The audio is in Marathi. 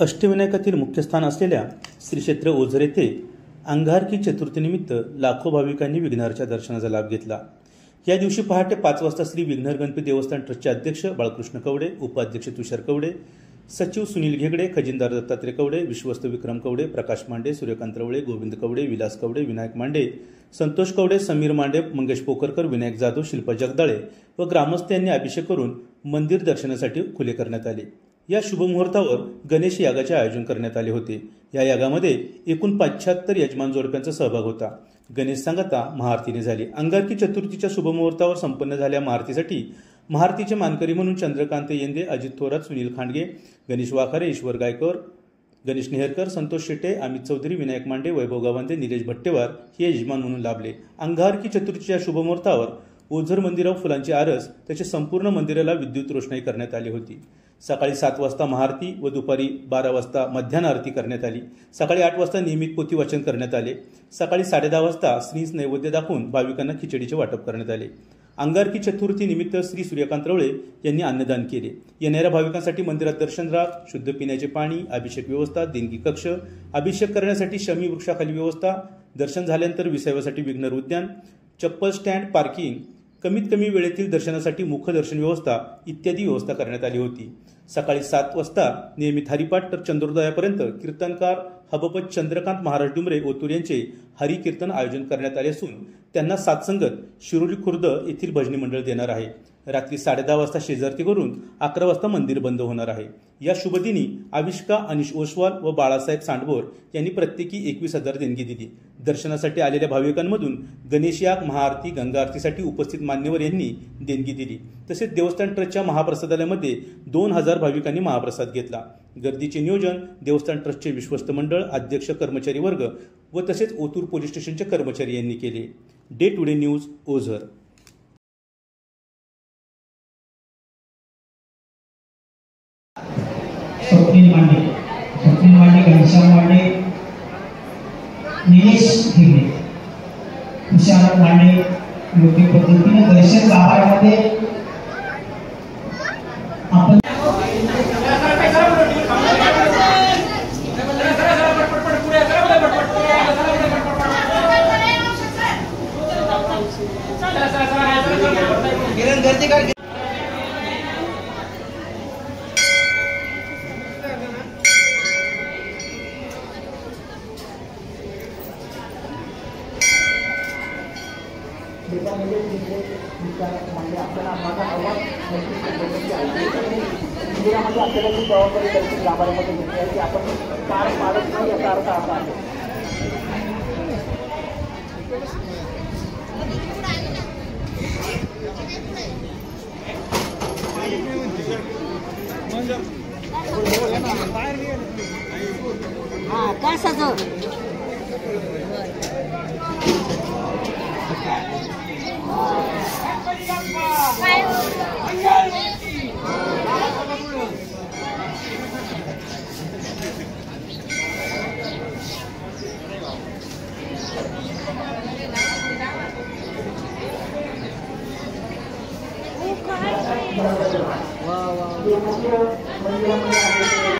अष्टविनायकातील मुख्य स्थान असलेल्या श्री क्षेत्र ओझर येथे अंगारकी चतुर्थीनिमित्त लाखो भाविकांनी विघ्नहरच्या दर्शनाचा लाभ घेतला। या दिवशी पहाटे 5 वाजता श्री विघ्नहर गणपती देवस्थान ट्रस्टचे अध्यक्ष बाळकृष्ण कवडे, उपाध्यक्ष तुषार कवडे, सचिव सुनील घेगडे, खजिनदार दत्तात्रय कवडे, विश्वस्त विक्रम कवडे, प्रकाश मांडे, सूर्यकांत रवळे, गोविंद कवडे, विलास कवडे, विनायक मांडे, संतोष कवडे, समीर मांडे, मंगेश पोकरकर, विनायक जाधव, शिल्पा जगदाळे व ग्रामस्थ यांनी अभिषेक करून मंदिर दर्शनासाठी खुले करण्यात आले। या शुभमुहूर्तावर गणेश यागाचे आयोजन करण्यात आले होते। या यागामध्ये एकूण 75 यजमान जोडप्यांचा सहभाग होता। गणेश सांगता महाआरतीने झाली। अंगारकी चतुर्थीच्या शुभमुहूर्तावर संपन्न झालेल्या महाआरतीसाठी महाआरतीचे मानकरी म्हणून चंद्रकांत येंदे, अजित थोरात, सुनील खांडगे, गणेश वाखारे, ईश्वर गायकर, गणेश नेहरकर, संतोष शेटे, अमित चौधरी, विनायक मांडे, वैभव गावंदे, निलेश भट्टेवार हे यजमान म्हणून लाभले। अंगारकी चतुर्थीच्या शुभमुहूर्तावर ओझर मंदिरावर फुलांची आरस तसेच संपूर्ण मंदिराला विद्युत रोषणाई करण्यात आली होती। सकाळी 7 वाजता महाआरती व दुपारी 12 वाजता मध्यान्ह आरती करण्यात आली। सकाळी 8 वाजता नियमित पोथी वाचन करण्यात आले। सकाळी 10:30 वाजता श्रीस नैवेद्य दाखवून भाविकांना खिचडीचे वाटप करण्यात आले। अंगारकी चतुर्थी निमित्त श्री सूर्यकांत रवळे यांनी अन्नदान केले। येणाऱ्या भाविकांसाठी मंदिरात दर्शनराग, शुद्ध पिण्याचे पाणी, अभिषेक व्यवस्था, देणगी कक्ष, अभिषेक करण्यासाठी शमी वृक्षाखाली व्यवस्था, दर्शन झाल्यानंतर विसाव्यासाठी विघ्नहर उद्यान, चप्पल स्टँड, पार्किंग, कमीत कमी वेळेतील दर्शनासाठी मुखदर्शन व्यवस्था इत्यादी व्यवस्था करण्यात आली होती। सकाळी 7 वाजता नियमित हरिपाठ तर चंद्रोदयापर्यंत कीर्तनकार हबपत चंद्रकांत महाराज डुमरे ओतूर यांचे हरिकीर्तन आयोजन करण्यात आले असून त्यांना साथसंगत शिरोली खुर्द येथील भजनी मंडळ देणार आहे। रात्री 10:30 वाजता शेजारती करून 11 वाजता मंदिर बंद होणार आहे। या शुभदिनी आविष्का, अनिश ओसवाल व बाळासाहेब सांडभोर यांनी प्रत्येकी 21,000 देणगी दिली। दर्शनासाठी आलेल्या भाविकांमधून गणेश याग, महाआरती, गंगा आरतीसाठी उपस्थित मान्यवर यांनी देणगी दिली। तसेच देवस्थान ट्रस्टच्या महाप्रसादालयामध्ये 2,000 भाविकांनी महाप्रसाद घेतला। गर्दीचे नियोजन देवस्थान ट्रस्टचे विश्वस्त मंडळ, अध्यक्ष, कर्मचारी वर्ग व तसेच ओतूर पोलीस स्टेशनचे कर्मचारी यांनी केले। Day today news, Ozar. Swapnil Mande, Ghanshyam Mande, Nilesh Ghegade, Tushar Mande योग्य पद्धतीने दर्शन गाभाऱ्यामध्ये आपण मंदिरामध्ये आपल्याला जी जबाबदारी दर्शन गाभाऱ्यामध्ये घेतली आहे ती आपण पार पाडत नाही याचा अर्थ असा आहे। मंदिरामध्ये